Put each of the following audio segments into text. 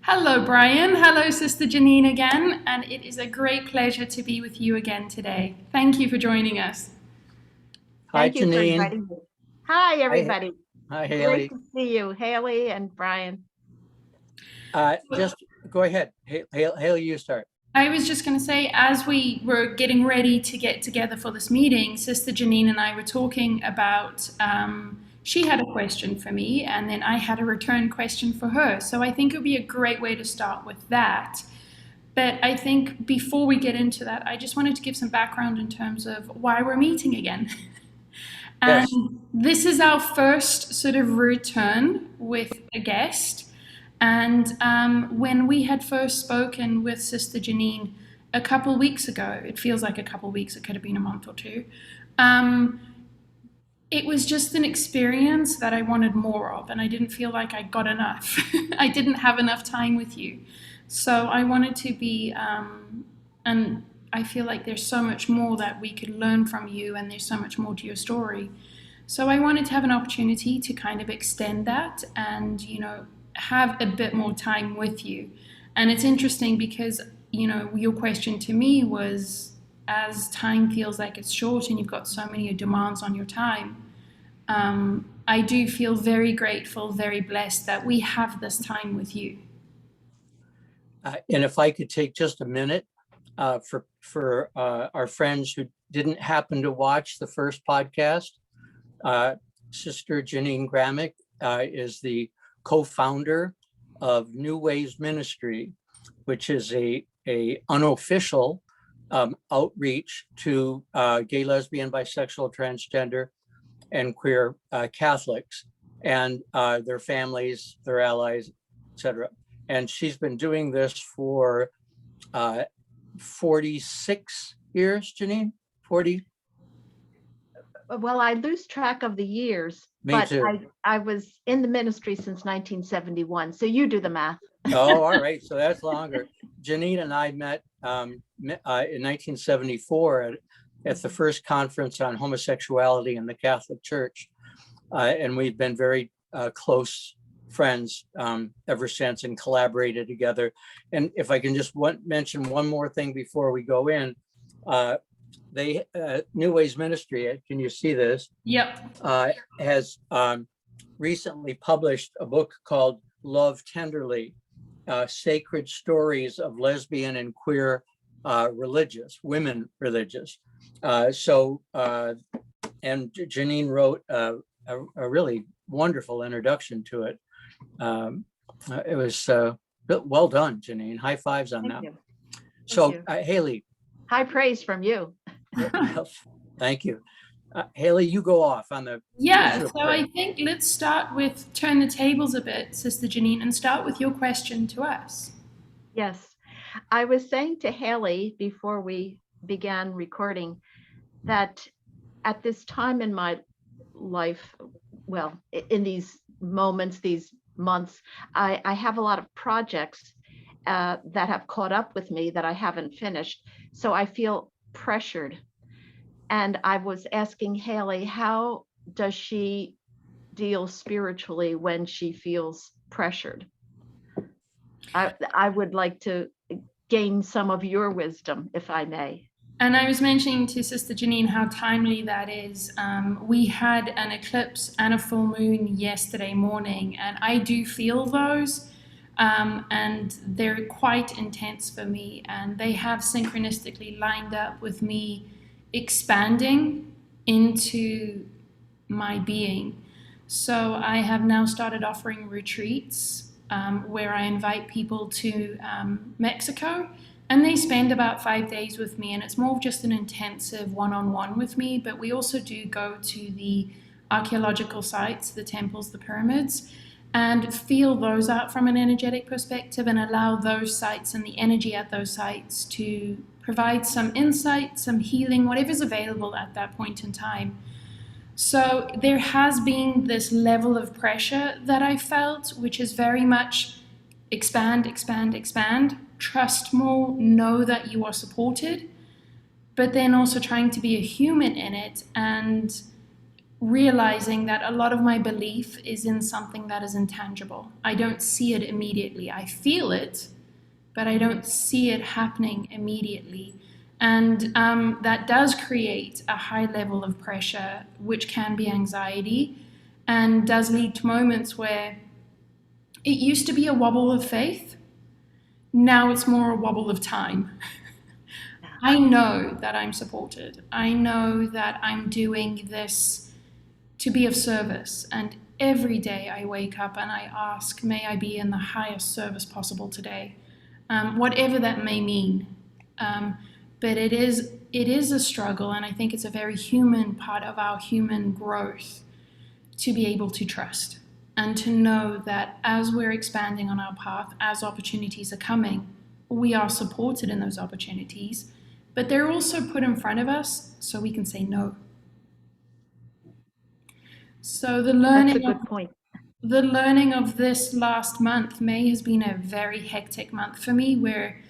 Hello, Brian. Hello, Sister Jeannine again, and it is a great pleasure to be with you again today. Thank you for joining us. Hi, Thank you for Jeannine. inviting me. Hi, Hi, everybody. hi, Great Hayley. to see you, Hayley and Brian. Just go ahead. Hayley, you start. I was just going to say, as we were getting ready to get together for this meeting, Sister Jeannine and I were talking about she had a question for me, and then I had a return question for her. So I think it would be a great way to start with that. But I think before we get into that, I just wanted to give some background in terms of why we're meeting again. And Yes. this is our first sort of return with a guest. And when we had first spoken with Sister Jeannine a couple weeks ago, it feels like a couple weeks, it could have been a month or two, um, it was just an experience that I wanted more of, and I didn't feel like I got enough. I didn't have enough time with you. So I wanted to be, and I feel like there's so much more that we could learn from you, and there's so much more to your story. So I wanted to have an opportunity to kind of extend that and, have a bit more time with you. And it's interesting because, your question to me was, as time feels like it's short and you've got so many demands on your time, I do feel very grateful, very blessed that we have this time with you. And if I could take just a minute for our friends who didn't happen to watch the first podcast, Sister Jeannine Gramick is the co-founder of New Ways Ministry, which is a unofficial outreach to gay, lesbian, bisexual, transgender, and queer Catholics and their families, their allies, etc. And she's been doing this for 46 years, Jeannine? 40? Well, I lose track of the years, Me but too. I was in the ministry since 1971. So you do the math. Oh, all right. So that's longer. Jeannine and I met in 1974 at the first conference on homosexuality in the Catholic Church. And we've been very close friends ever since and collaborated together. And if I can just mention one more thing before we go in, New Ways Ministry, can you see this? Yep. Has recently published a book called Love Tenderly, Sacred Stories of Lesbian and Queer Women religious. And Jeannine wrote a really wonderful introduction to it. It was well done, Jeannine. High fives on that. So, Hayley. High praise from you. Thank you. Hayley, you go off on the. Yeah, so I think let's start with turn the tables a bit, Sister Jeannine, and start with your question to us. Yes. I was saying to Hayley before we began recording that at this time in my life, well, in these moments, these months, I have a lot of projects that have caught up with me that I haven't finished. So I feel pressured. And I was asking Hayley, how does she deal spiritually when she feels pressured? I would like to gain some of your wisdom, if I may. And I was mentioning to Sister Jeannine how timely that is. We had an eclipse and a full moon yesterday morning, and I do feel those, and they're quite intense for me, and they have synchronistically lined up with me expanding into my being. So I have now started offering retreats where I invite people to Mexico, and they spend about 5 days with me, and it's more of just an intensive one-on-one with me, but we also do go to the archaeological sites, the temples, the pyramids, and feel those out from an energetic perspective and allow those sites and the energy at those sites to provide some insight, some healing, whatever's available at that point in time. So there has been this level of pressure that I felt, which is very much expand, expand, expand, trust more, know that you are supported, but then also trying to be a human in it and realizing that a lot of my belief is in something that is intangible. I don't see it immediately. I feel it, but I don't see it happening immediately. And that does create a high level of pressure, which can be anxiety, and does lead to moments where it used to be a wobble of faith. Now it's more a wobble of time. I know that I'm supported. I know that I'm doing this to be of service. And every day I wake up and I ask, may I be in the highest service possible today, whatever that may mean. But it is a struggle, and I think it's a very human part of our human growth to be able to trust and to know that as we're expanding on our path, as opportunities are coming, we are supported in those opportunities, but they're also put in front of us so we can say no. So the That's a good point. The learning of this last month, May, has been a very hectic month for me, where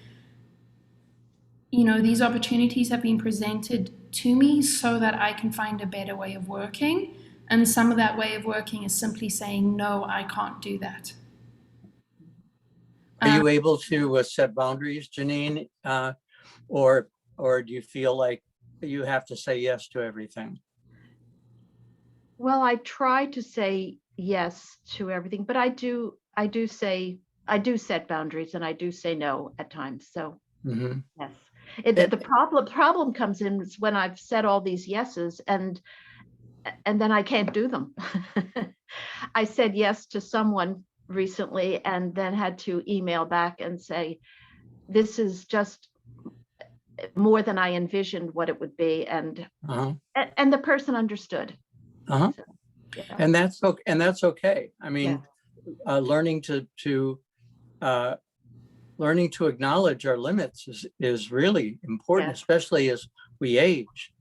these opportunities have been presented to me so that I can find a better way of working. And some of that way of working is simply saying, no, I can't do that. Are you able to set boundaries, Jeannine? Or do you feel like you have to say yes to everything? Well, I try to say yes to everything, but I do set boundaries, and I do say no at times. So yes. The problem comes in is when I've said all these yeses and then I can't do them. I said yes to someone recently and then had to email back and say, this is just more than I envisioned what it would be. And the person understood. So, yeah. And that's okay. I mean, learning to acknowledge our limits is really important, especially as we age.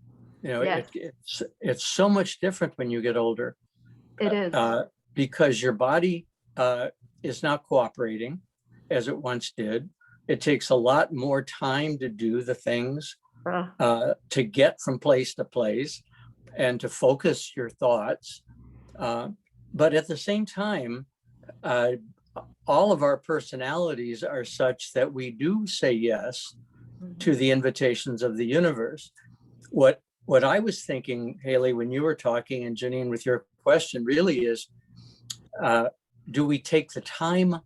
It's so much different when you get older. It is. Because your body is not cooperating as it once did. It takes a lot more time to do the things to get from place to place and to focus your thoughts. But at the same time, all of our personalities are such that we do say yes to the invitations of the universe. What I was thinking, Hayley, when you were talking, and Jeannine, with your question, really is, do we take the time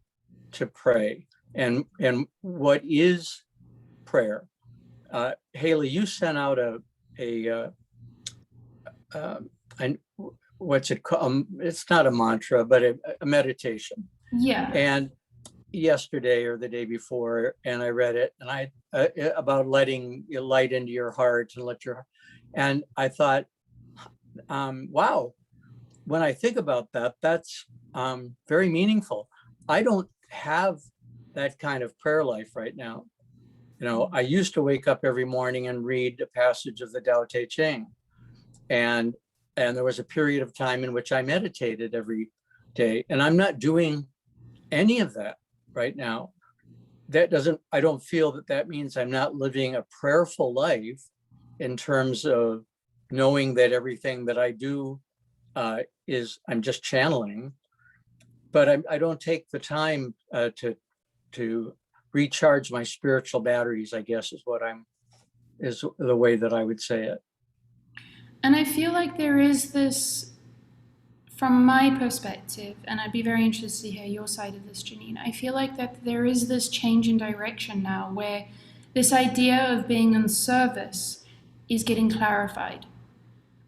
to pray? And what is prayer? Hayley, you sent out what's it called? It's not a mantra, but a meditation. Yeah. And yesterday or the day before, and I read it, and about letting light into your heart and I thought, wow, when I think about that, that's very meaningful. I don't have that kind of prayer life right now. I used to wake up every morning and read a passage of the Tao Te Ching. And there was a period of time in which I meditated every day. And I'm not doing any of that right now. I don't feel that means I'm not living a prayerful life in terms of knowing that everything that I do I'm just channeling. But I don't take the time to recharge my spiritual batteries, I guess is the way that I would say it. And I feel like there is this, from my perspective, and I'd be very interested to hear your side of this, Jeannine, I feel like that there is this change in direction now where this idea of being in service is getting clarified.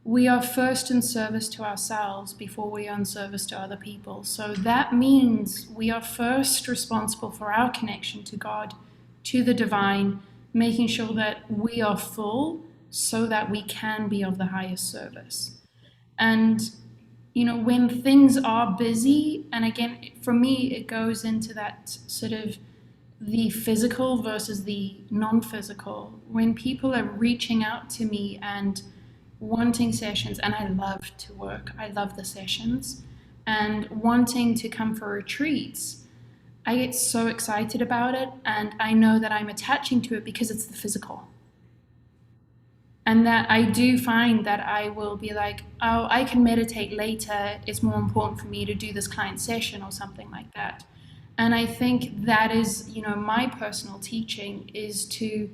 We are first in service to ourselves before we are in service to other people. So that means we are first responsible for our connection to God, to the divine, making sure that we are full so that we can be of the highest service. And, when things are busy, and again, for me, it goes into that sort of the physical versus the non-physical. When people are reaching out to me and wanting sessions, and I love to work, I love the sessions, and wanting to come for retreats, I get so excited about it, and I know that I'm attaching to it because it's the physical. And that I do find that I will be like, oh, I can meditate later. It's more important for me to do this client session or something like that. And I think that is, my personal teaching is to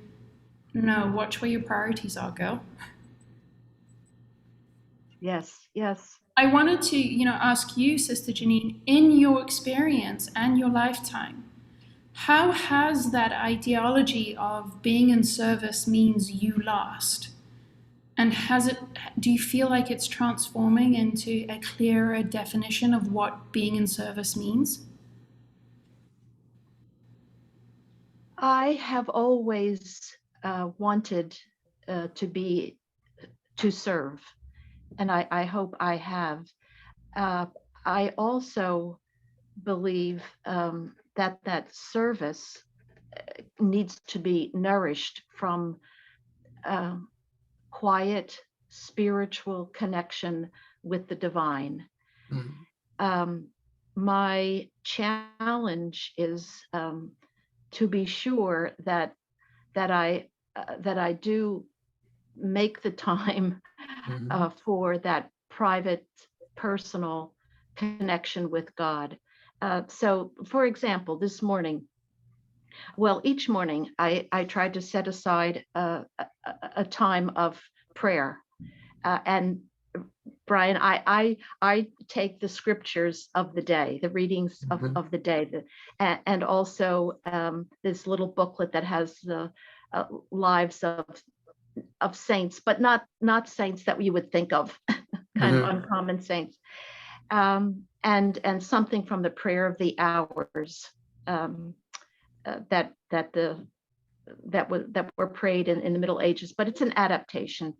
watch where your priorities are, girl. Yes, yes. I wanted to, ask you, Sister Jeannine, in your experience and your lifetime, how has that ideology of being in service means you last? And do you feel like it's transforming into a clearer definition of what being in service means? I have always wanted to serve, and I hope I have. I also believe that service needs to be nourished from uh, quiet spiritual connection with the divine. Mhm. My challenge is to be sure that I do make the time Mhm. for that private, personal connection with God. So, for example, this morning, well, each morning I try to set aside a time of prayer. And Brian, I take the scriptures of the day, the readings Mhm. of the day, and also this little booklet that has the lives of saints, but not saints that we would think of, kind of Mhm. uncommon saints, and something from the prayer of the hours, um, that were prayed in the Middle Ages, but it's an adaptation.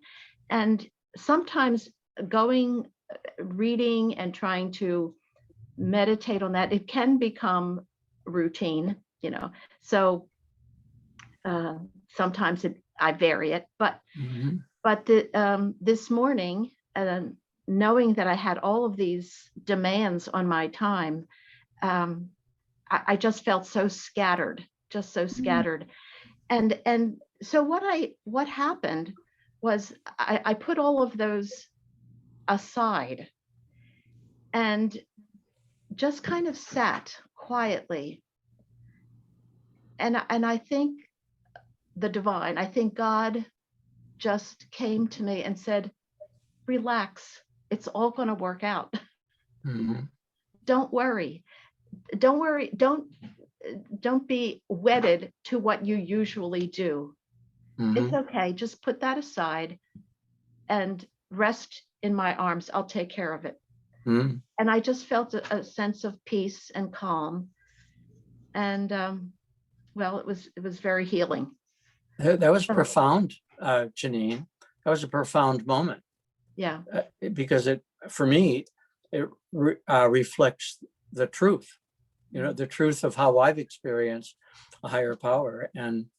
And sometimes going, reading and trying to meditate on that, it can become routine, So uh, sometimes I vary it, Mhm. but this morning, knowing that I had all of these demands on my time, um, I just felt so scattered, just so scattered. And so what happened was I put all of those aside and just kind of sat quietly. And I think I think God just came to me and said, relax, it's all going to work out. Mhm. Don't worry. Don't worry. Don't be wedded to what you usually do. It's Mhm. okay. Just put that aside and rest in my arms. I'll take care of it. Mhm. And I just felt a sense of peace and calm. And well, it was very healing. That was So, profound, Jeannine. That was a profound moment yeah. because for me, it reflects the truth. The truth of how I've experienced a higher power. And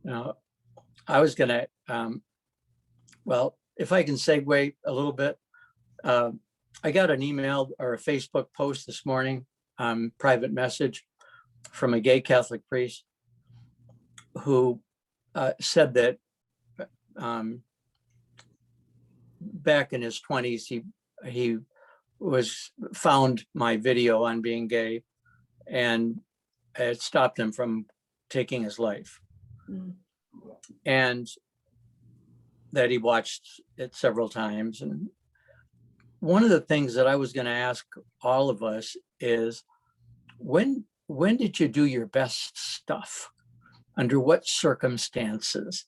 I was going to, well, if I can segue a little bit, I got an email or a Facebook post this morning, private message from a gay Catholic priest who said that back in his 20s, he found my video on being gay, and it stopped him from taking his life. Mm. And that he watched it several times. And one of the things that I was going to ask all of us is, when did you do your best stuff? Under what circumstances?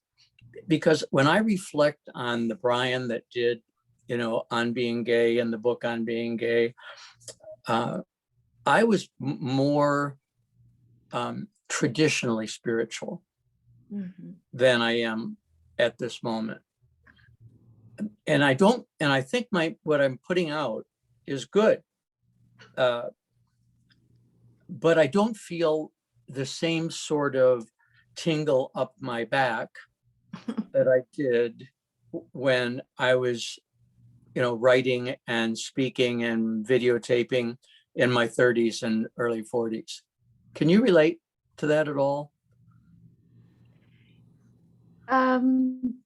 Because when I reflect on the Brian that did, on being gay and the book on being gay, I was more traditionally spiritual than I am at this moment. And I think what I'm putting out is good. But I don't feel the same sort of tingle up my back that I did when I was, writing and speaking and videotaping in my 30s and early 40s. Can you relate to that at all?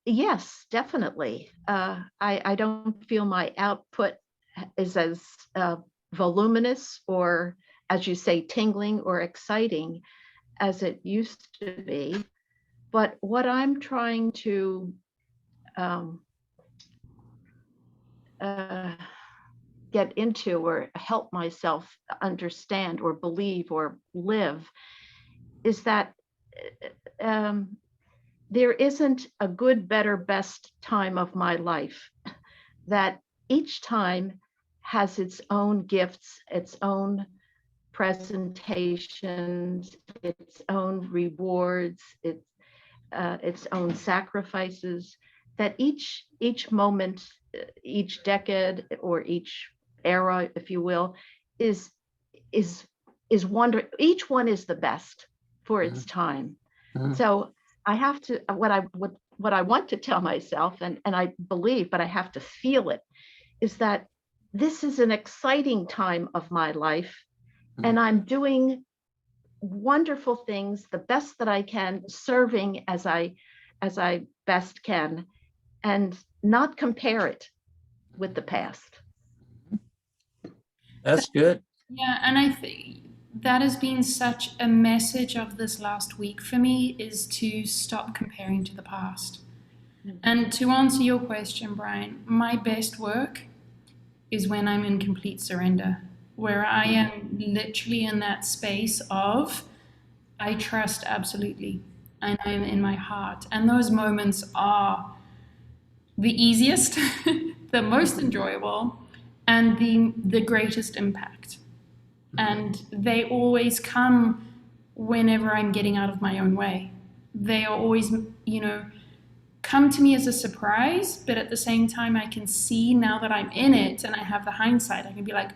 Yes, definitely. I don't feel my output is as voluminous or, as you say, tingling or exciting as it used to be. But what I'm trying to um, uh, get into or help myself understand or believe or live is that um, there isn't a good, better, best time of my life, that each time has its own gifts, its own presentations, its own rewards, its own sacrifices, that each moment, each decade, or each era, if you will, is is is wonder. Each one is the best for its time. Mhm. So I have to, what I want to tell myself, and I believe, but I have to feel it, is that this is an exciting time of my life, Mhm. and I'm doing wonderful things, the best that I can, serving as I best can, and not compare it with the past. That's good. Yeah, and I think that has been such a message of this last week for me, is to stop comparing to the past. And to answer your question, Brian, my best work is when I'm in complete surrender, where I am literally in that space of I trust absolutely, and I'm in my heart. And those moments are the easiest, the most enjoyable, and the greatest impact. And they always come whenever I'm getting out of my own way. They are always, come to me as a surprise, but at the same time, I can see now that I'm in it and I have the hindsight, I can be like,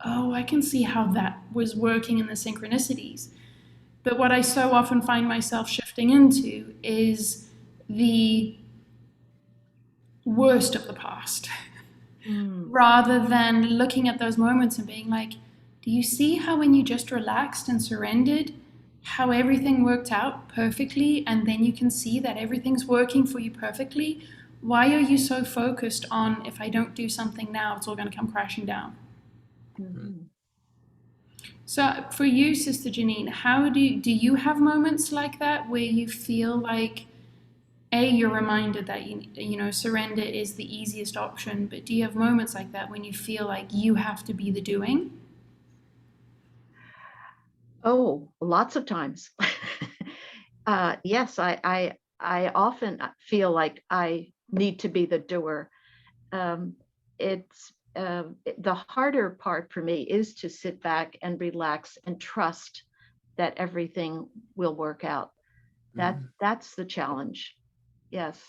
oh, I can see how that was working in the synchronicities. But what I so often find myself shifting into is the worst of the past, Mm. rather than looking at those moments and being like, do you see how when you just relaxed and surrendered, how everything worked out perfectly? And then you can see that everything's working for you perfectly. Why are you so focused on, if I don't do something now, it's all going to come crashing down? Mhm. So for you, Sister Jeannine, how do you have moments like that where you feel like you're reminded that surrender is the easiest option, but do you have moments like that when you feel like you have to be the doing? Oh, lots of times. Yes, I often feel like I need to be the doer. It's the harder part for me is to sit back and relax and trust that everything will work out. That's the challenge. Yes.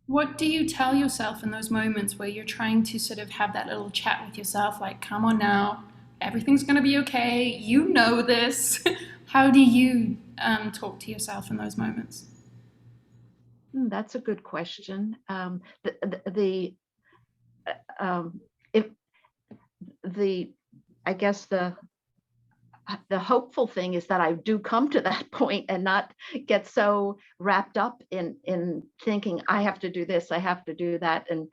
What do you tell yourself in those moments where you're trying to sort of have that little chat with yourself, like, come on now, everything's going to be okay, you know this? How do you talk to yourself in those moments? That's a good question. The if the I guess the hopeful thing is that I do come to that point and not get so wrapped up in thinking I have to do this, I have to do that. And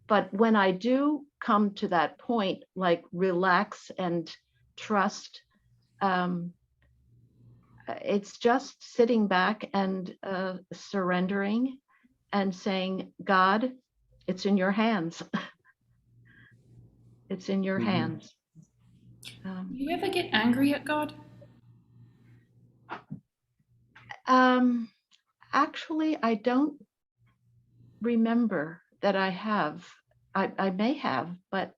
but when I do come to that point, like relax and trust, um, it's just sitting back and surrendering and saying, God, it's in your hands. It's in your Mhm. hands. Do Um, you ever get angry at God? um, Actually, I don't remember that I have. I may have, but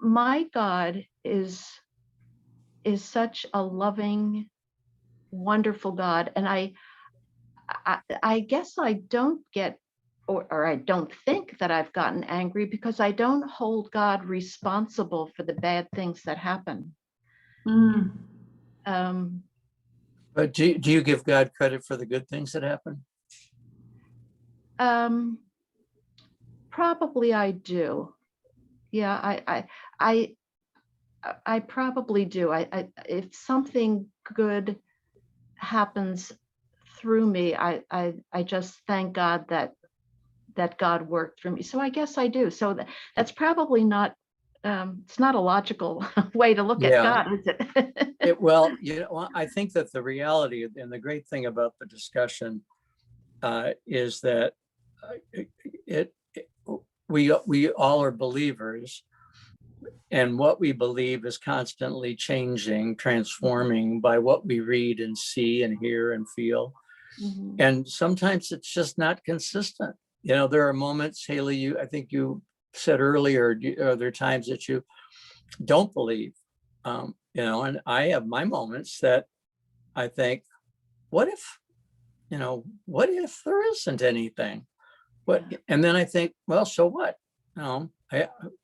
my God is such a loving, wonderful God, and I guess I don't get or I don't think that I've gotten angry because I don't hold God responsible for the bad things that happen. Mm. Um, But do you give God credit for the good things that happen? um, Probably I do. Yeah, I I probably do. If something good happens through me. I just thank God that God worked through me. So I guess I do. So that's probably not, it's not a logical way to look at Yeah. God, is it? Well, I think that the reality and the great thing about the discussion is that we all are believers, and what we believe is constantly changing, transforming by what we read and see and hear and feel. Mhm. And sometimes it's just not consistent. There are moments, Hayley, I think you said earlier, are there times that you don't believe? And I have my moments that I think, what if there isn't anything? And then I think, well, so what?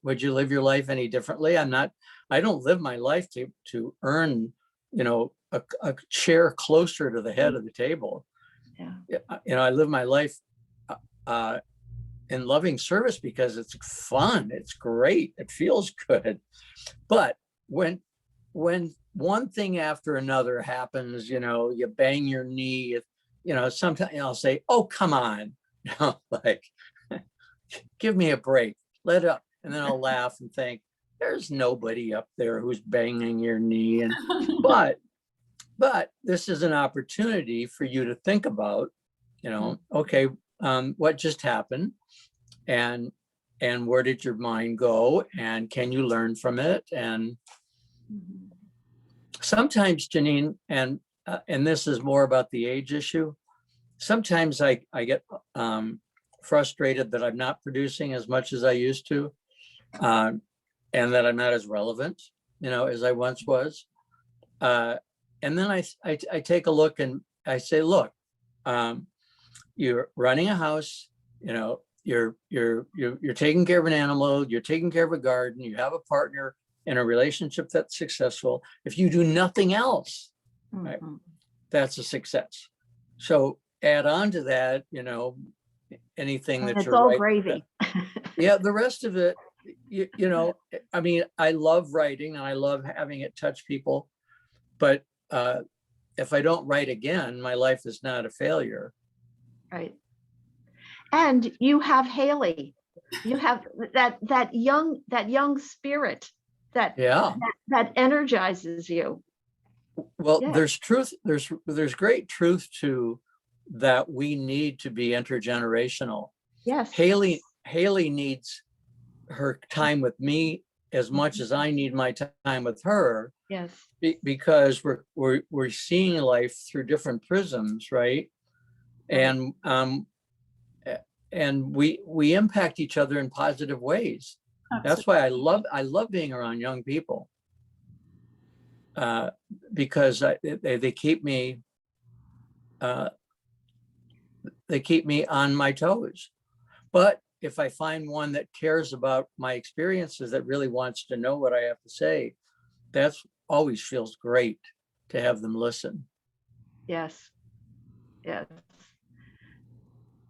Would you live your life any differently? I don't live my life to earn, a chair closer to the head of the table. Yeah. I live my life in loving service because it's fun. It's great. It feels good. But when one thing after another happens, you bang your knee, sometimes I'll say, oh, come on, like, give me a break, let up. And then I'll laugh and think, there's nobody up there who's banging your knee. But this is an opportunity for you to think about, okay, what just happened, and where did your mind go, and can you learn from it? And sometimes, Jeannine, and this is more about the age issue, sometimes I get frustrated that I'm not producing as much as I used to, and that I'm not as relevant, as I once was. And then I take a look and I say, look, you're running a house, you're taking care of an animal, you're taking care of a garden, you have a partner in a relationship that's successful. If you do nothing else, right, that's a success. So add on to that, anything that it's you're all writing. gravy. Yeah, the rest of it, I mean, I love writing and I love having it touch people, but if I don't write again, my life is not a failure. Right. And you have Hayley. You have that young spirit that energizes you. Well, there's truth. There's great truth to that. We need to be intergenerational. Yes. Hayley needs her time with me as much as I need my time with her. Yes. Because we're seeing life through different prisms, right? And we impact each other in positive ways. Absolutely. That's why I love being around young people, because they keep me on my toes. But if I find one that cares about my experiences, that really wants to know what I have to say, that's always feels great to have them listen. Yes.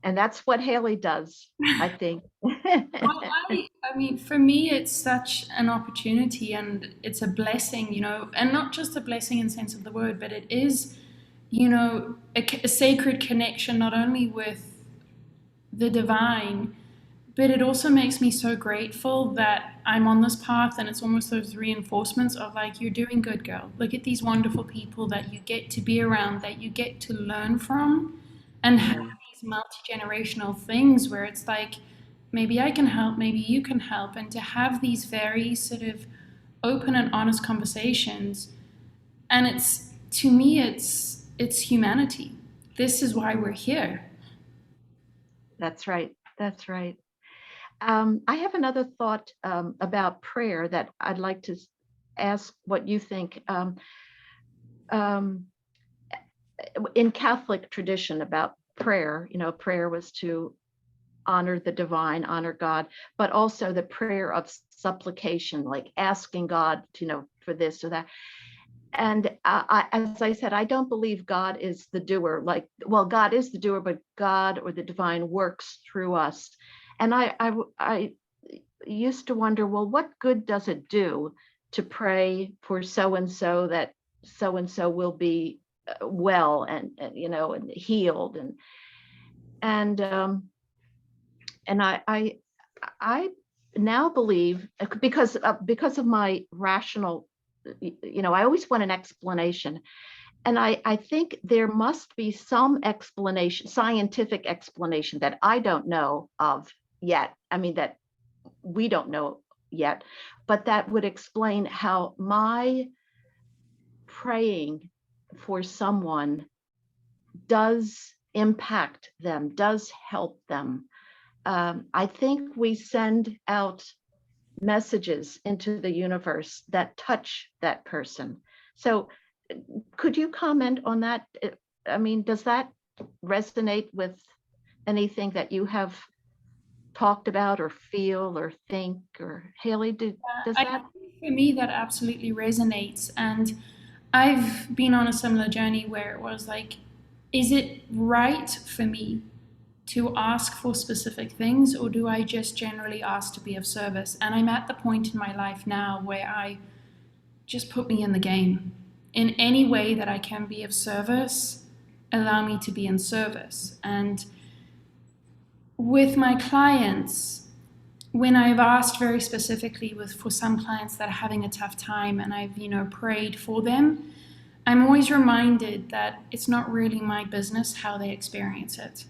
And that's what Hayley does, I think. Well, I mean, for me, it's such an opportunity and it's a blessing, and not just a blessing in the sense of the word, but it is, a sacred connection, not only with the divine, but it also makes me so grateful that I'm on this path, and it's almost those reinforcements of like, you're doing good, girl. Look at these wonderful people that you get to be around, that you get to learn from, and have these multi-generational things where it's like, maybe I can help, maybe you can help, and to have these very sort of open and honest conversations. And it's, to me, it's humanity. This is why we're here. That's right. I have another thought about prayer that I'd like to ask what you think. In Catholic tradition about prayer, prayer was to honor the divine, honor God, but also the prayer of supplication, like asking God, for this or that. And as I said, I don't believe God is the doer. God is the doer, but God or the divine works through us. And I used to wonder, well, what good does it do to pray for so-and-so that so-and-so will be well you know, and healed, and I now believe, because of my rational, you know, I always want an explanation. And I think there must be some explanation, scientific explanation, that I don't know of yet. I mean, that we don't know yet, but that would explain how my praying for someone does impact them, does help them. I think we send out messages into the universe that touch that person. So could you comment on that? I mean, does that resonate with anything that you have talked about or feel or think? Or Hayley, does I that? think for me that absolutely resonates, and I've been on a similar journey where it was like, is it right for me to ask for specific things, or do I just generally ask to be of service? And I'm at the point in my life now where I just put me in the game. In any way that I can be of service, allow me to be in service. And with my clients, when I've asked very specifically for some clients that are having a tough time, and I've, you know, prayed for them, I'm always reminded that it's not really my business how they experience it.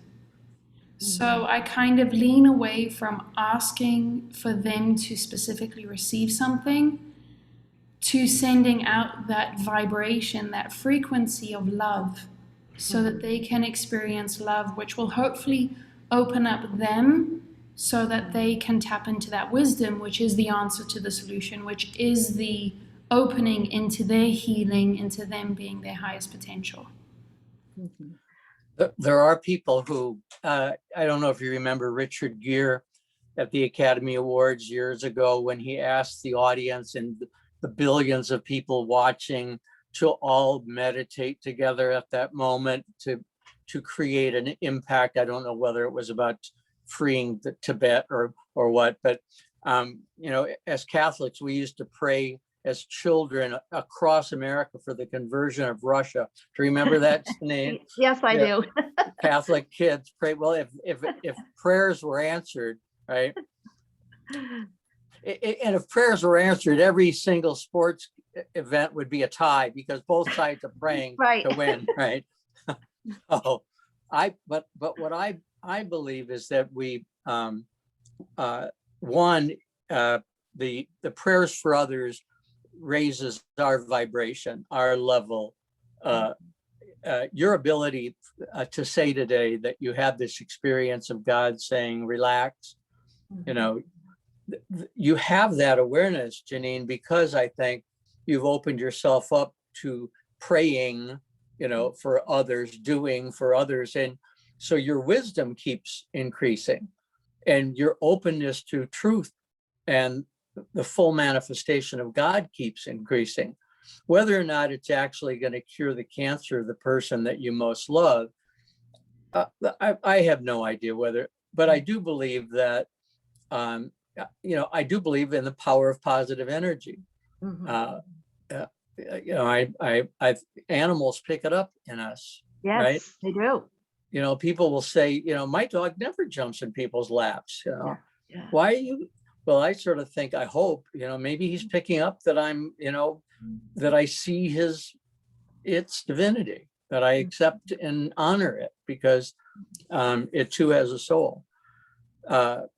So I kind of lean away from asking for them to specifically receive something, to sending out that vibration, that frequency of love, so that they can experience love, which will hopefully open up them so that they can tap into that wisdom, which is the answer to the solution, which is the opening into their healing, into them being their highest potential. Mhm. There are people who, I don't know if you remember Richard Gere at the Academy Awards years ago, when he asked the audience and the billions of people watching to all meditate together at that moment to create an impact. I don't know whether it was about freeing the Tibet or what, but you know, as Catholics, we used to pray as children across America for the conversion of Russia. Do you remember that, Jeannine? Yes, I do. Catholic kids pray. Well, if prayers were answered, right? And if prayers were answered, every single sports event would be a tie, because both sides are praying Right. to win, right? Oh, but what I believe is that we the prayers for others raises our vibration, our level. Your ability to say today that you had this experience of God saying, relax, you know, you have that awareness, Jeannine, because I think you've opened yourself up to praying, you know, for others, doing for others. And so your wisdom keeps increasing, and your openness to truth and the full manifestation of God keeps increasing. Whether or not it's actually going to cure the cancer of the person that you most love, I have no idea whether, but I do believe that, you know, I do believe in the power of positive energy. You know, animals pick it up in us, Yes, right? they do. You know, people will say, you know, my dog never jumps in people's laps. You know, Yeah. why are you? Well, I sort of think, I hope, you know, maybe he's picking up that I'm, you know, that I see its divinity, that I accept and honor it, because it too has a soul. But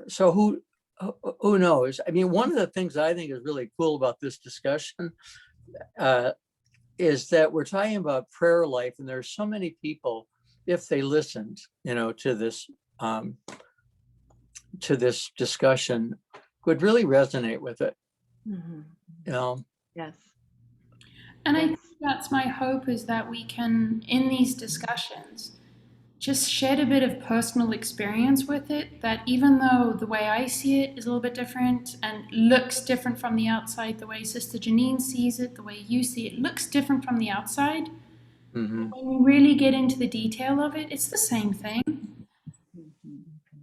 so who knows? I mean, one of the things I think is really cool about this discussion is that we're talking about prayer life, and there's so many people, if they listened, you know, to this discussion, would really resonate with it. Mm-hmm. You know. Yes. And I Yes. think that's my hope, is that we can, in these discussions, just shed a bit of personal experience with it, that even though the way I see it is a little bit different and looks different from the outside, the way Sister Jeannine sees it, the way you see it, looks different from the outside. Mm-hmm. When we really get into the detail of it, it's the same thing.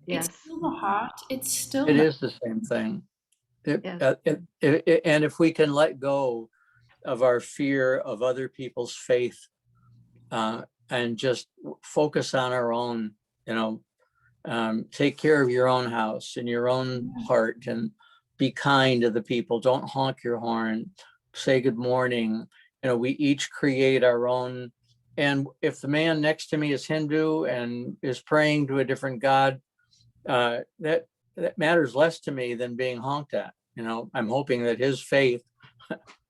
Yes. It's still the heart. It's still It is the same thing. Yes. And if we can let go of our fear of other people's faith, and just focus on our own, take care of your own house and your own heart, and be kind to the people. Don't honk your horn, say good morning. We each create our own. And if the man next to me is Hindu and is praying to a different God, that matters less to me than being honked at. I'm hoping that his faith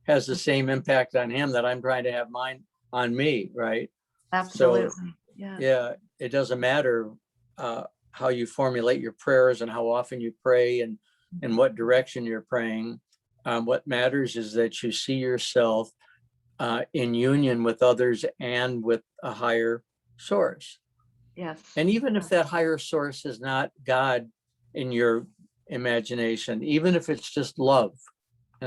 has the same impact on him that I'm trying to have mine on me, right? Absolutely. So, yeah, it doesn't matter how you formulate your prayers and how often you pray and in what direction you're praying. What matters is that you see yourself in union with others and with a higher source. Yes. And even if that higher source is not God in your imagination, even if it's just love.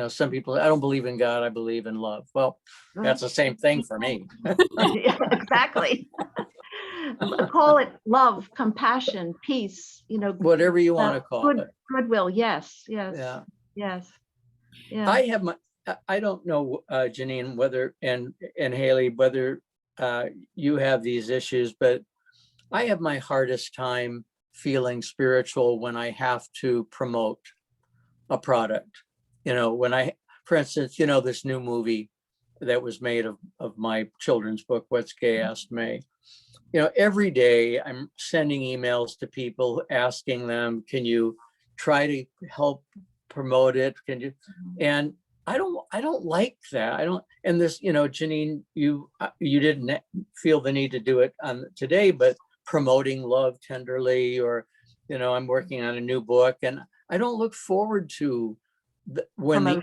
Some people, I don't believe in God, I believe in love. Well, that's the same thing for me. Yeah, exactly. Call it love, compassion, peace, whatever you want to call it. Goodwill. Yes. Yeah. Yeah. I don't know, Jeannine, whether, and Hayley, whether you have these issues, but I have my hardest time feeling spiritual when I have to promote a product. For instance, this new movie that was made of my children's book, What's Gay Asked May. Every day I'm sending emails to people asking them, can you try to help promote it? Can you? And I don't like that. And this, Jeannine, you didn't feel the need to do it on today, but promoting love tenderly, or, I'm working on a new book, and I don't look forward to when the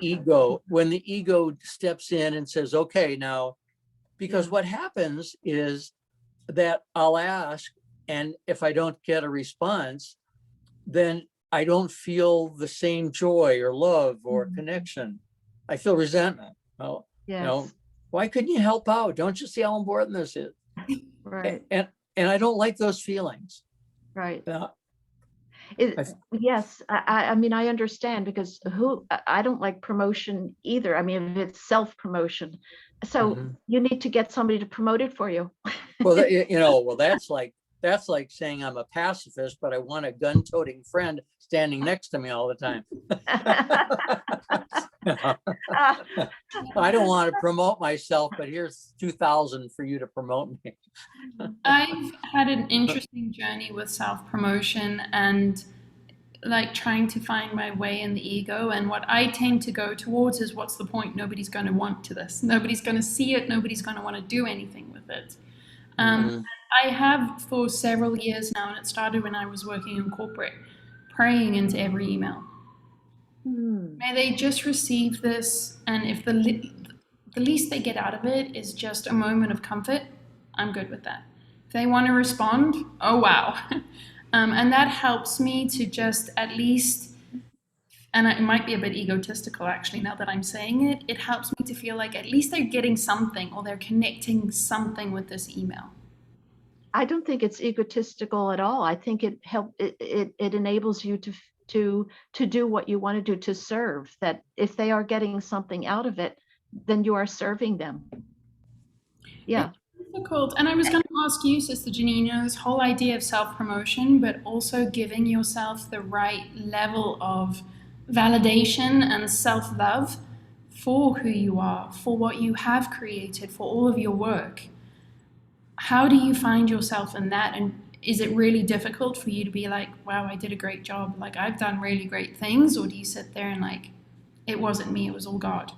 ego steps in and says, okay, now, because what happens is that I'll ask, and if I don't get a response, then I don't feel the same joy or love or connection. I feel resentment. Well, why couldn't you help out? Don't you see how important this is? Right. And I don't like those feelings. Right. Yes. I mean, I understand, because I don't like promotion either. I mean, it's self-promotion. So you need to get somebody to promote it for you. Well, that's like saying I'm a pacifist, but I want a gun-toting friend standing next to me all the time. I don't want to promote myself, but here's 2,000 for you to promote me. I've had an interesting journey with self-promotion and like trying to find my way in the ego. And what I tend to go towards is, what's the point? Nobody's going to want to this. Nobody's going to see it. Nobody's going to want to do anything with it. I have for several years now, and it started when I was working in corporate, praying into every email. May they just receive this, and if the least they get out of it is just a moment of comfort, I'm good with that. If they want to respond, oh wow. And that helps me to just at least, and it might be a bit egotistical actually now that I'm saying it, it helps me to feel like at least they're getting something, or they're connecting something with this email. I don't think it's egotistical at all. I think it enables you to do what you want to do, to serve. That if they are getting something out of it, then you are serving them. Yeah. It's difficult. And I was going to ask you, Sister Jeannine, this whole idea of self-promotion, but also giving yourself the right level of validation and self-love for who you are, for what you have created, for all of your work. How do you find yourself in that? And is it really difficult for you to be like, wow, I did a great job, like I've done really great things? Or do you sit there and like, it wasn't me, it was all God?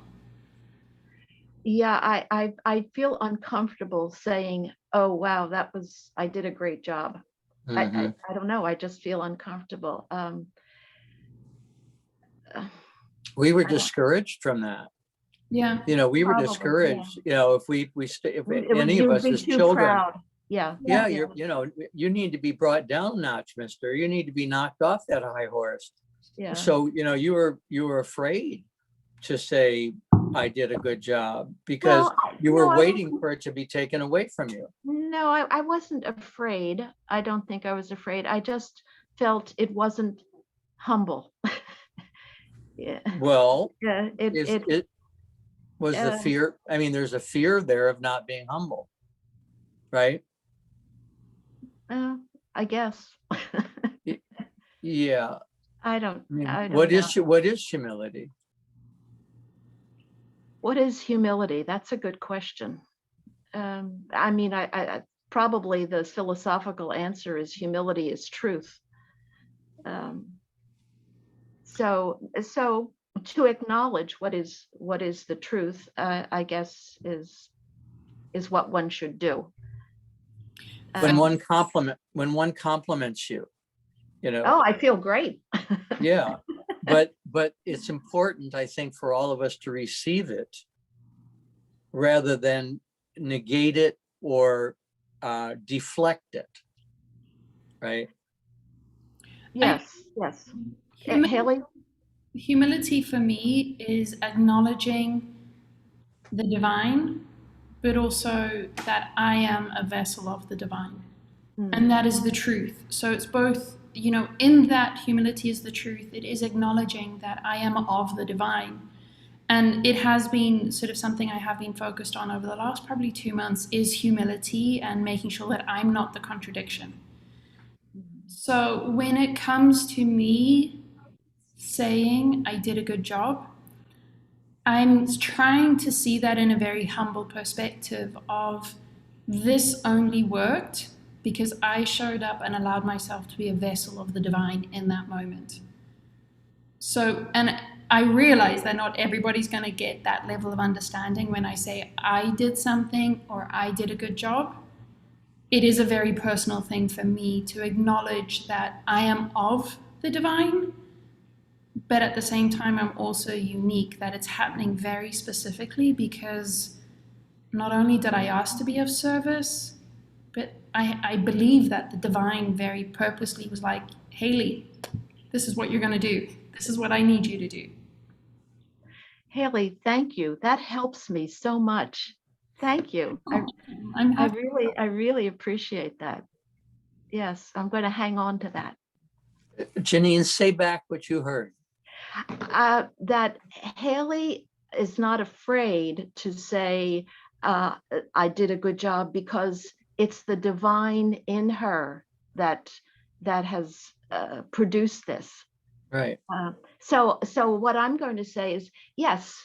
Yeah, I feel uncomfortable saying, oh, wow, I did a great job. I don't know. I just feel uncomfortable. We were discouraged from that. Yeah. We were discouraged, if any of us as children. Proud. Yeah. You need to be brought down notch, mister. You need to be knocked off that high horse. Yeah. So, you were afraid to say, I did a good job, because you were waiting for it to be taken away from you. No, I wasn't afraid. I don't think I was afraid. I just felt it wasn't humble. Yeah. Well, Was the fear, I mean, there's a fear there of not being humble, right? I guess. Yeah. I don't know. What is humility? What is humility? That's a good question. I mean, I probably the philosophical answer is humility is truth. So to acknowledge what is the truth, I guess is what one should do. When one compliments you, Oh, I feel great. yeah, but it's important, I think, for all of us to receive it rather than negate it or deflect it, right? Yes. Hayley? Humility for me is acknowledging the divine, but also that I am a vessel of the divine. And that is the truth. So it's both, in that humility is the truth. It is acknowledging that I am of the divine. And it has been sort of something I have been focused on over the last probably 2 months is humility and making sure that I'm not the contradiction. So when it comes to me saying I did a good job, I'm trying to see that in a very humble perspective of this only worked because I showed up and allowed myself to be a vessel of the divine in that moment. So, and I realize that not everybody's going to get that level of understanding when I say I did something or I did a good job. It is a very personal thing for me to acknowledge that I am of the divine, but at the same time, I'm also unique, that it's happening very specifically because not only did I ask to be of service, but I believe that the divine very purposely was like, Hayley, this is what you're going to do. This is what I need you to do. Hayley, thank you. That helps me so much. Thank you. I really appreciate that. Yes, I'm going to hang on to that. Jeannine, say back what you heard. That Hayley is not afraid to say, I did a good job because it's the divine in her that has produced this. Right. So what I'm going to say is, yes,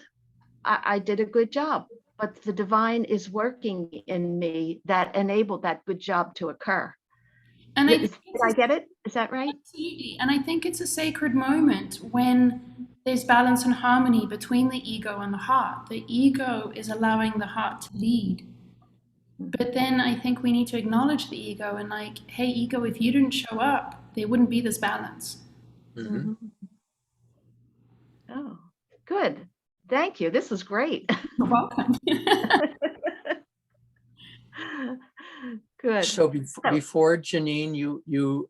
I did a good job, but the divine is working in me that enabled that good job to occur. And did I get it? Is that right? Absolutely. And I think it's a sacred moment when there's balance and harmony between the ego and the heart. The ego is allowing the heart to lead. But then I think we need to acknowledge the ego and like, hey, ego, if you didn't show up, there wouldn't be this balance. Mm-hmm. Oh, good. Thank you. This is great. You're welcome. Good. So before Jeannine, you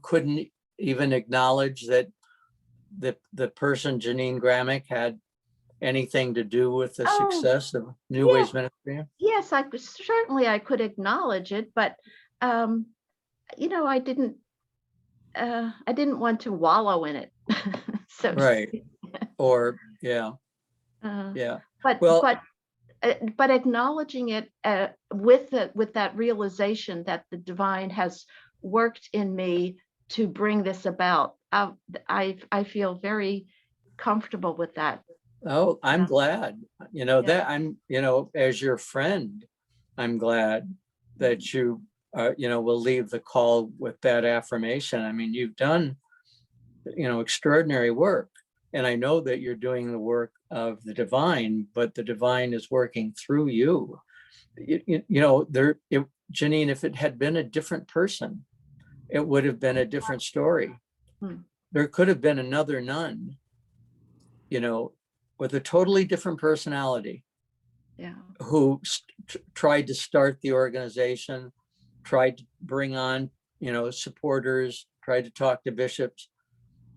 couldn't even acknowledge that the person Jeannine Gramick had anything to do with the success of New Ways Ministry? Yes, I could acknowledge it, but I didn't want to wallow in it. So right. Or yeah. But acknowledging it with that realization that the divine has worked in me to bring this about, I feel very comfortable with that. Oh, I'm glad. That I'm, as your friend, I'm glad that you, will leave the call with that affirmation. I mean, you've done, extraordinary work. And I know that you're doing the work of the divine, but the divine is working through you. Jeannine, if it had been a different person, it would have been a different story. There could have been another nun, with a totally different personality, who tried to start the organization, tried to bring on, supporters, tried to talk to bishops,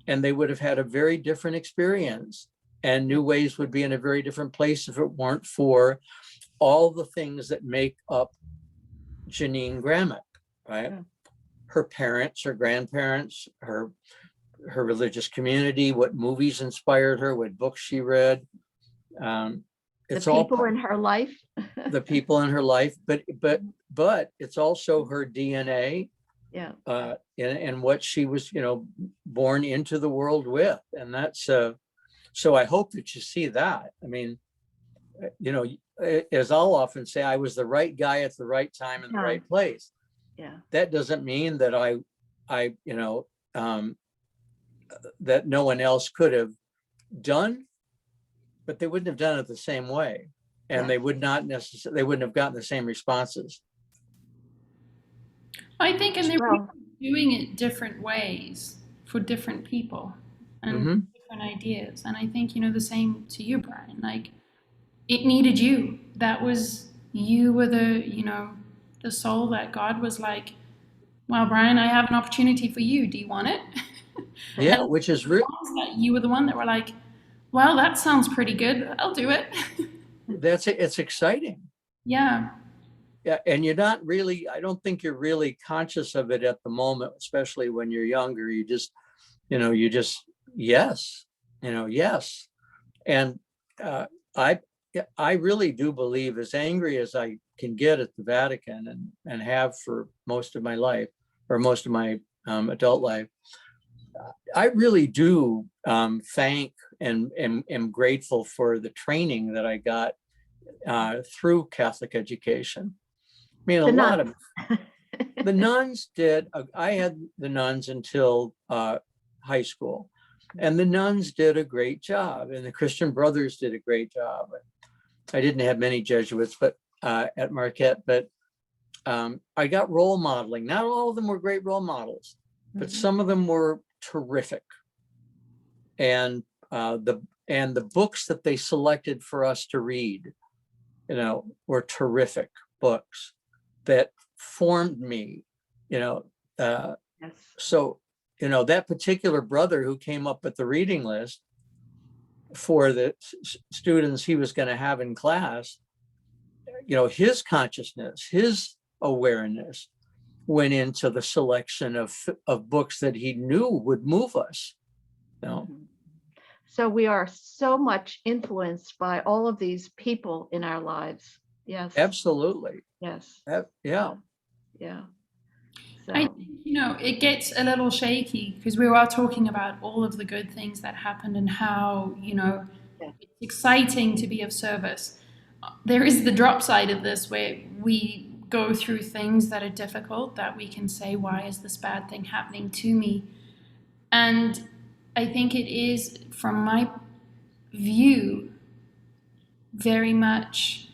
and they would have had a very different experience. And New Ways would be in a very different place if it weren't for all the things that make up Jeannine Gramick, right? Her parents, her grandparents, her religious community, what movies inspired her, what books she read. it's the all people in her life. the people in her life, but it's also her DNA, Yeah. and what she was, born into the world with. And that's, so I hope that you see that. I mean, as I'll often say, I was the right guy at the right time in the right place. Yeah. That doesn't mean that that no one else could have done, but they wouldn't have done it the same way. And they would not necessarily, they wouldn't have gotten the same responses. I think, and they're doing it different ways for different people and different ideas. And I think, the same to you, Brian, like it needed you. That was, you were the soul that God was like, well, Brian, I have an opportunity for you. Do you want it? Yeah, which is real. You were the one that were like, well, that sounds pretty good. I'll do it. It's exciting. Yeah. Yeah, and you're not really, I don't think you're really conscious of it at the moment, especially when you're younger. You just, yes, yes. And I really do believe, as angry as I can get at the Vatican and have for most of my life, or most of my adult life, I really do thank and am grateful for the training that I got through Catholic education. I mean, a lot of the nuns did. I had the nuns until high school, and the nuns did a great job, and the Christian Brothers did a great job. I didn't have many Jesuits, but at Marquette, but I got role modeling. Not all of them were great role models, but some of them were terrific. And the books that they selected for us to read, were terrific books that formed me, So, that particular brother who came up with the reading list for the students he was going to have in class, his consciousness, his awareness went into the selection of books that he knew would move us. So we are so much influenced by all of these people in our lives. Yes. Absolutely. Yes. Yeah. Yeah. So. I think, it gets a little shaky because we are talking about all of the good things that happened and how, it's exciting to be of service. There is the drop side of this where we go through things that are difficult, that we can say, why is this bad thing happening to me? And I think it is, from my view, very much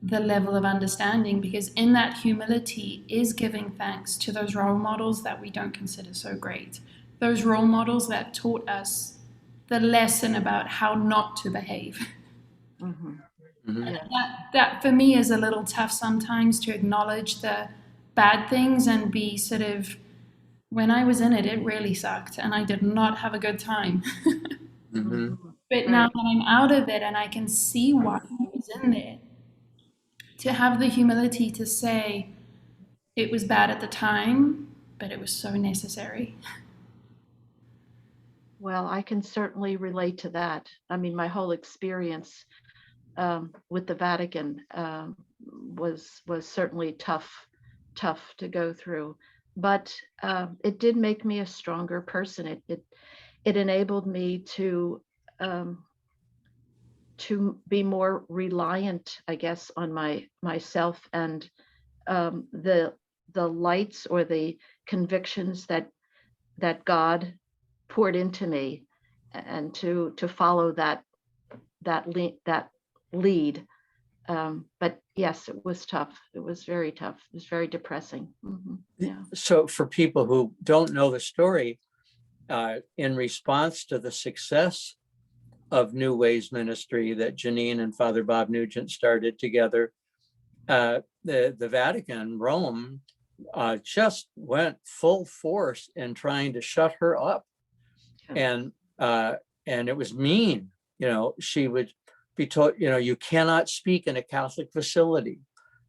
the level of understanding, because in that humility is giving thanks to those role models that we don't consider so great, those role models that taught us the lesson about how not to behave. That for me is a little tough sometimes, to acknowledge the bad things and be sort of, when I was in it, it really sucked and I did not have a good time. But now that I'm out of it and I can see why I was in there, to have the humility to say it was bad at the time, but it was so necessary. Well, I can certainly relate to that. I mean, my whole experience with the Vatican was certainly tough to go through, but it did make me a stronger person. It enabled me to be more reliant, I guess, on myself and the lights or the convictions that God poured into me, and to follow that lead. But yes, it was tough. It was very tough. It was very depressing. Yeah. So for people who don't know the story, in response to the success of New Ways Ministry that Jeannine and Father Bob Nugent started together, the Vatican, Rome, just went full force in trying to shut her up. And it was mean. She would be told, you cannot speak in a Catholic facility.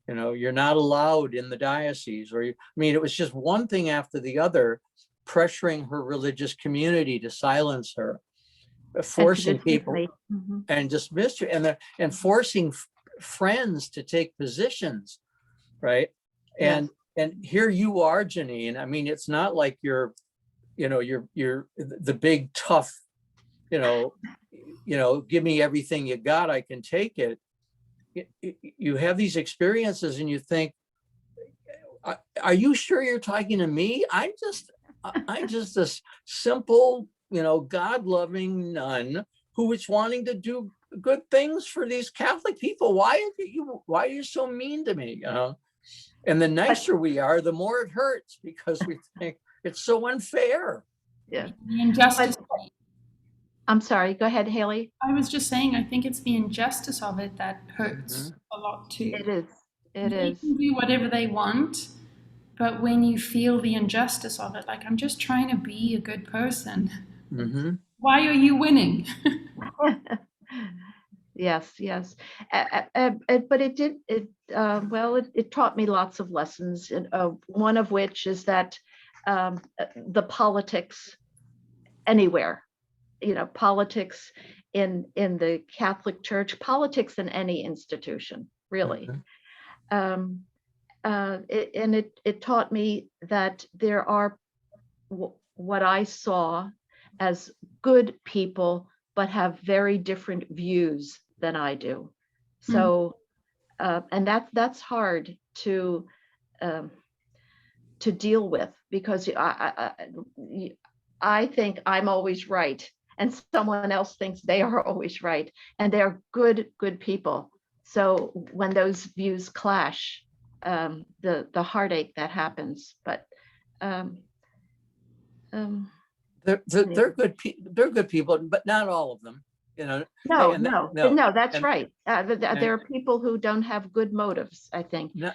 You're not allowed in the diocese. It was just one thing after the other, pressuring her religious community to silence her. forcing people dismiss me. Mhm. and dismiss you, and forcing friends to take positions, right? Yes. And here you are, Jeannine. I mean, it's not like you're the big tough, give me everything you got, I can take it. You have these experiences and you think, are you sure you're talking to me? I'm just this simple, God-loving nun who is wanting to do good things for these Catholic people. Why are you so mean to me? And the nicer we are, the more it hurts, because we think it's so unfair. Yeah. The injustice. I'm sorry. Go ahead, Hayley. I was just saying, I think it's the injustice of it that hurts a lot too. It is. It They is. can do whatever they want, but when you feel the injustice of it, like, I'm just trying to be a good person. Mm-hmm. Why are you winning? Yes, yes. But it did, it taught me lots of lessons. And one of which is that the politics anywhere, politics in the Catholic Church, politics in any institution, really. Mm-hmm. It taught me that there are what I saw as good people, but have very different views than I do. So, and that's hard to deal with, because I think I'm always right, and someone else thinks they are always right, and they're good people. So when those views clash, the heartache that happens. But they're good people, but not all of them. No, that's and right. There are people who don't have good motives, I think. no,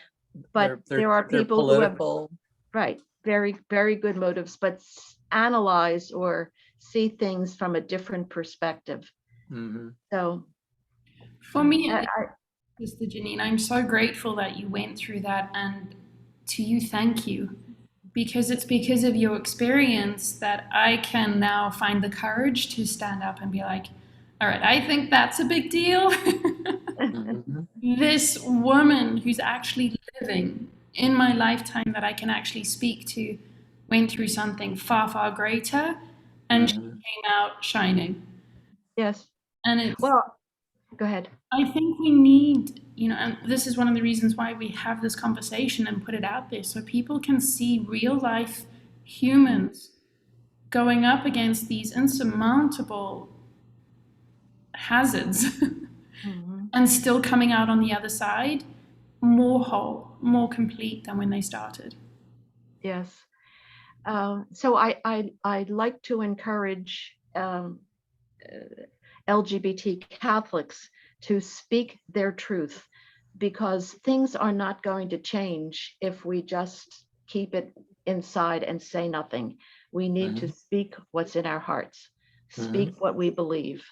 But there are they're people who have, political. right, very, very good motives, but analyze or see things from a different perspective. Mm-hmm. So For me, Sister Jeannine, I'm so grateful that you went through that, and to you, thank you. Because it's because of your experience that I can now find the courage to stand up and be like, all right, I think that's a big deal. Mm-hmm. This woman who's actually living in my lifetime that I can actually speak to went through something far, far greater, and she came out shining. yes. And it's, Well, go ahead. I think we need, and this is one of the reasons why we have this conversation and put it out there, so people can see real life humans going up against these insurmountable hazards and still coming out on the other side more whole, more complete than when they started. Yes. So I'd like to encourage LGBT Catholics to speak their truth, because things are not going to change if we just keep it inside and say nothing. We need to speak what's in our hearts, speak what we believe.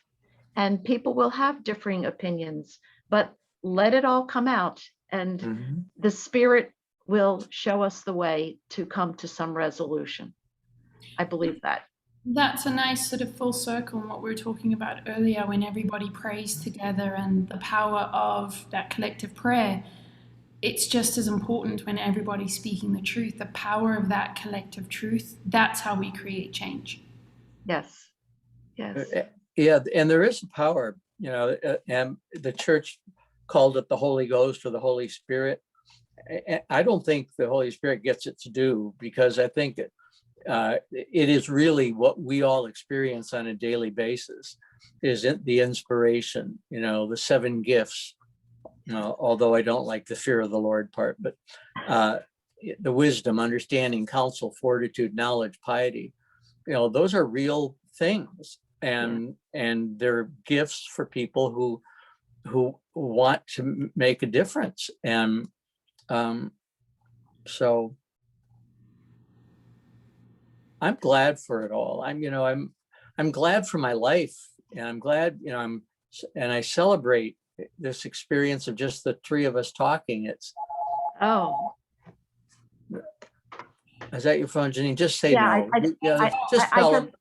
And people will have differing opinions, but let it all come out, and the Spirit will show us the way to come to some resolution. I believe that. That's a nice sort of full circle on what we were talking about earlier, when everybody prays together and the power of that collective prayer. It's just as important when everybody's speaking the truth, the power of that collective truth. That's how we create change. Yes. Yes. Yeah, and there is a power, and the church called it the Holy Ghost or the Holy Spirit. I don't think the Holy Spirit gets its due, because I think it is really what we all experience on a daily basis, is the inspiration, the 7 gifts, although I don't like the fear of the Lord part, but the wisdom, understanding, counsel, fortitude, knowledge, piety, those are real things. And they're gifts for people who want to make a difference. And so I'm glad for it all. I'm glad for my life, and I'm glad, and I celebrate this experience of just the 3 of us talking. Is that your phone, Jeannine? Just say no. I Just tell them.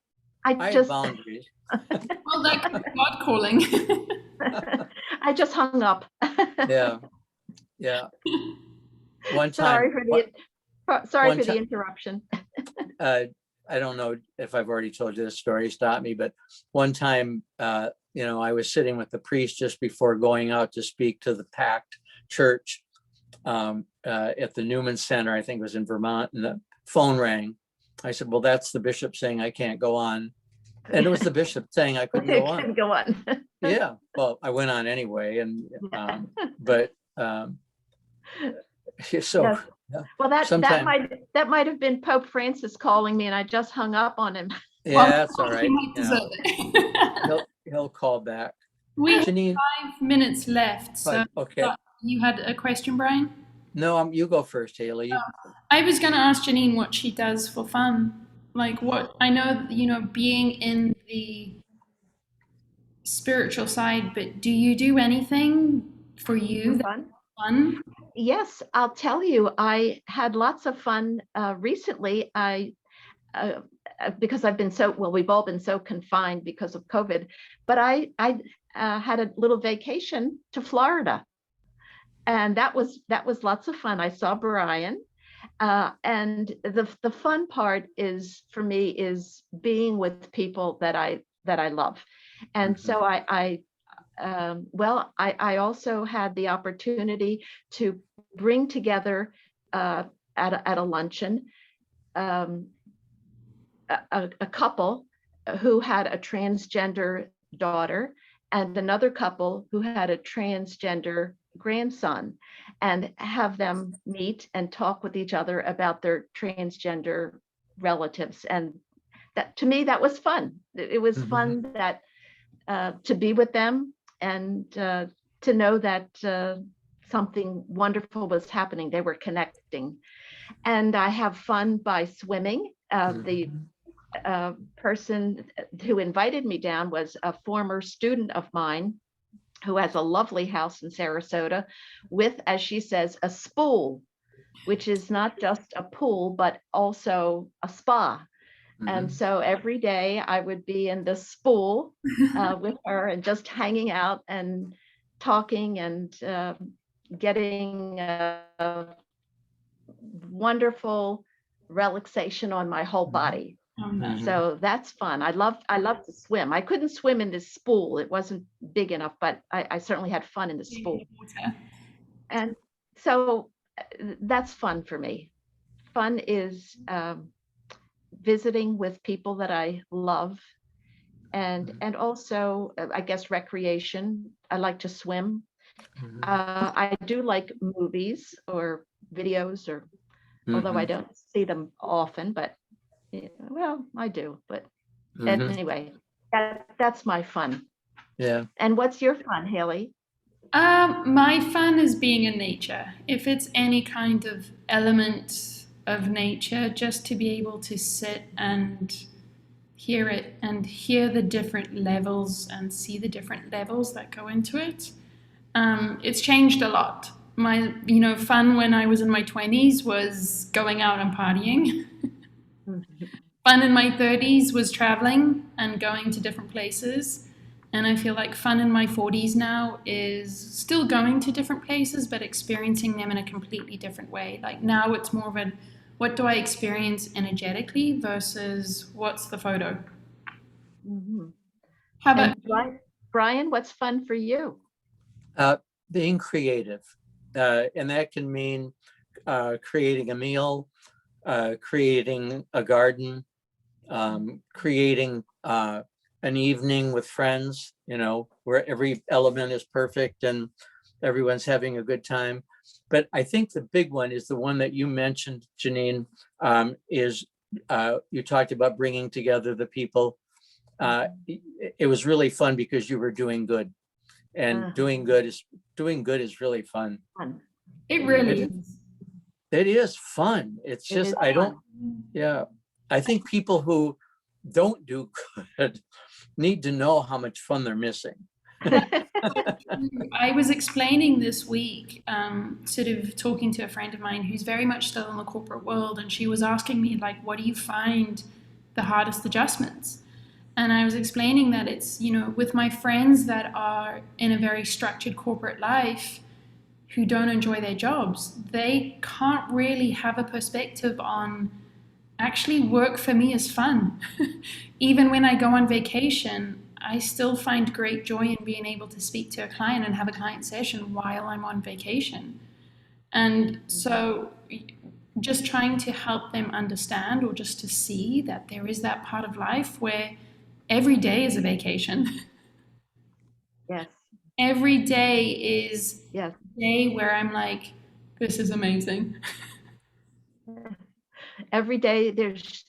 I I have just, boundaries. Well, that could be God calling. I just hung up. Yeah, yeah. One time, Sorry for sorry one for the time, interruption. I don't know if I've already told you this story, stop me, but one time, I was sitting with the priest just before going out to speak to the packed church at the Newman Center, I think it was in Vermont, and the phone rang. I said, well, that's the bishop saying I can't go on. And it was the bishop saying I couldn't go on. Go on. Yeah, well, I went on anyway, and but so Yes. yeah, Well, that sometime, might have been Pope Francis calling me, and I just hung up on him. yeah, that's all He right. might deserve it. He'll call back. We have Jeannine, 5 minutes left. So okay. you had a question, Brian? No, you go first, Hayley. I was going to ask Jeannine what she does for fun. Like what I know, being in the spiritual side, but do you do anything for you that's Fun. fun? Yes, I'll tell you, I had lots of fun recently. Because we've all been so confined because of COVID, but I had a little vacation to Florida, and that was lots of fun. I saw Brian, and the fun part is for me is being with people that I love, and so I also had the opportunity to bring together at a luncheon a couple who had a transgender daughter and another couple who had a transgender grandson, and have them meet and talk with each other about their transgender relatives. And that, to me, that was fun. It was fun that to be with them and to know that something wonderful was happening. They were connecting. And I have fun by swimming. The person who invited me down was a former student of mine who has a lovely house in Sarasota with, as she says, a spool, which is not just a pool, but also a spa. And so every day I would be in the spool with her and just hanging out and talking and getting wonderful relaxation on my whole body. So that's fun. I love to swim. I couldn't swim in this spool. It wasn't big enough, but I certainly had fun in the spool. And so that's fun for me. Fun is visiting with people that I love, and also I guess recreation. I like to swim. I do like movies or videos, or although I don't see them often, but well, I do. But anyway, that's my fun. Yeah. And what's your fun, Hayley? My fun is being in nature. If it's any kind of element of nature, just to be able to sit and hear it and hear the different levels and see the different levels that go into it. It's changed a lot. My, fun when I was in my 20s was going out and partying. Fun in my 30s was traveling and going to different places. And I feel like fun in my 40s now is still going to different places, but experiencing them in a completely different way. Like now it's more of a, what do I experience energetically versus what's the photo? How about Brian, what's fun for you? Being creative. And that can mean creating a meal, creating a garden, creating an evening with friends, where every element is perfect and everyone's having a good time. But I think the big one is the one that you mentioned, Jeannine, is you talked about bringing together the people. It was really fun because you were doing good, and doing good is really fun. It really is. It is fun. It's just, I think people who don't do good need to know how much fun they're missing. I was explaining this week, sort of talking to a friend of mine who's very much still in the corporate world, and she was asking me, like, what do you find the hardest adjustments? And I was explaining that it's, with my friends that are in a very structured corporate life who don't enjoy their jobs, they can't really have a perspective on actually work for me is fun. Even when I go on vacation, I still find great joy in being able to speak to a client and have a client session while I'm on vacation. And so just trying to help them understand, or just to see that there is that part of life where every day is a vacation. Yes. Every day is Yes. a day where I'm like, this is amazing. Every day there's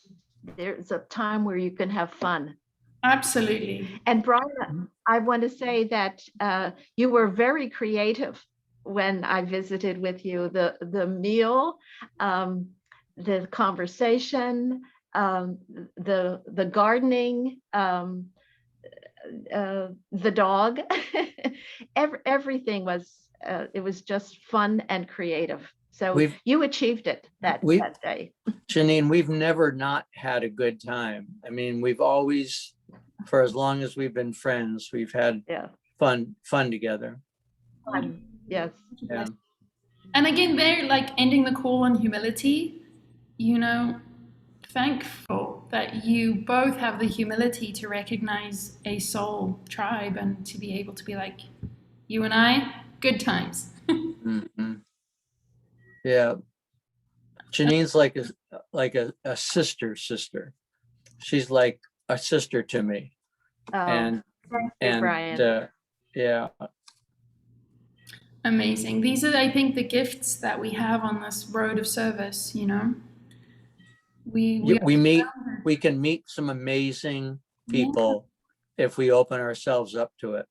a time where you can have fun. Absolutely. And Brian, I want to say that you were very creative when I visited with you. The meal, the conversation, the gardening, the dog, everything was it was just fun and creative. So you achieved it that day. Jeannine, we've never not had a good time. I mean, we've always, for as long as we've been friends, we've had fun together. Yes. Yeah. And again, they're like ending the call on humility, thankful that you both have the humility to recognize a soul tribe and to be able to be like, you and I, good times. Mm-hmm. Yeah. Jeannine's like a sister. She's like a sister to me. Thank you, Brian. Yeah. Amazing. These are, I think, the gifts that we have on this road of service, We can meet some amazing people if we open ourselves up to it.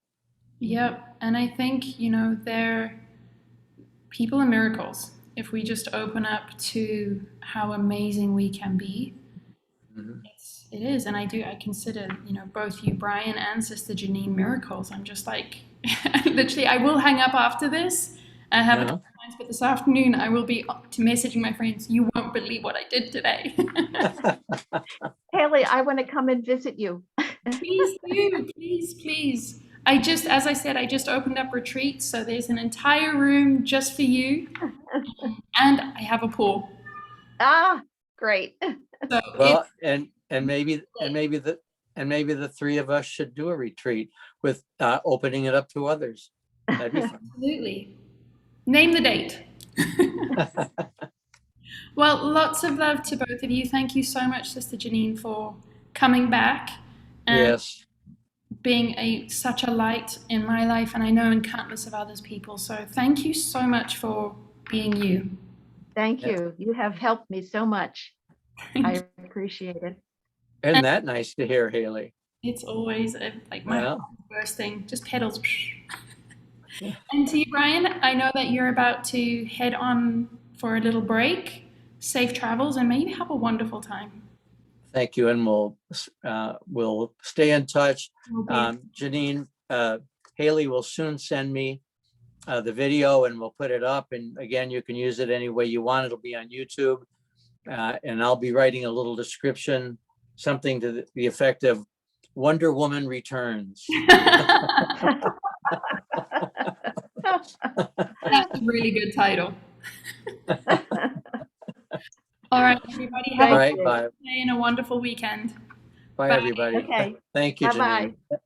Yep. And I think, people are miracles if we just open up to how amazing we can be. Mm-hmm. It is. And I consider, both you, Brian, and Sister Jeannine, miracles. I'm just like, literally, I will hang up after this. I have a couple times, but this afternoon I will be messaging my friends. You won't believe what I did today. Hayley, I want to come and visit you. Please do, please. As I said, I just opened up retreats, so there's an entire room just for you, and I have a pool. Ah, great. So well, and maybe the three of us should do a retreat with opening it up to others. That'd be fun. Absolutely. Name the date. Well, lots of love to both of you. Thank you so much, Sister Jeannine, for coming back and being such a light in my life, and I know in countless of others people. So thank you so much for being you. Thank you. You have helped me so much. I appreciate it. Isn't that nice to hear, Hayley? It's always like my first thing, just pedals. And to you, Brian, I know that you're about to head on for a little break. Safe travels, and maybe have a wonderful time. Thank you, and we'll stay in touch. Jeannine, Hayley will soon send me the video, and we'll put it up. And again, you can use it any way you want. It'll be on YouTube, and I'll be writing a little description, something to the effect of "Wonder Woman Returns." That's a really good title. All right, everybody, have a great day and a wonderful weekend. Bye, everybody. Okay. Thank you, Jeannine. Bye-bye.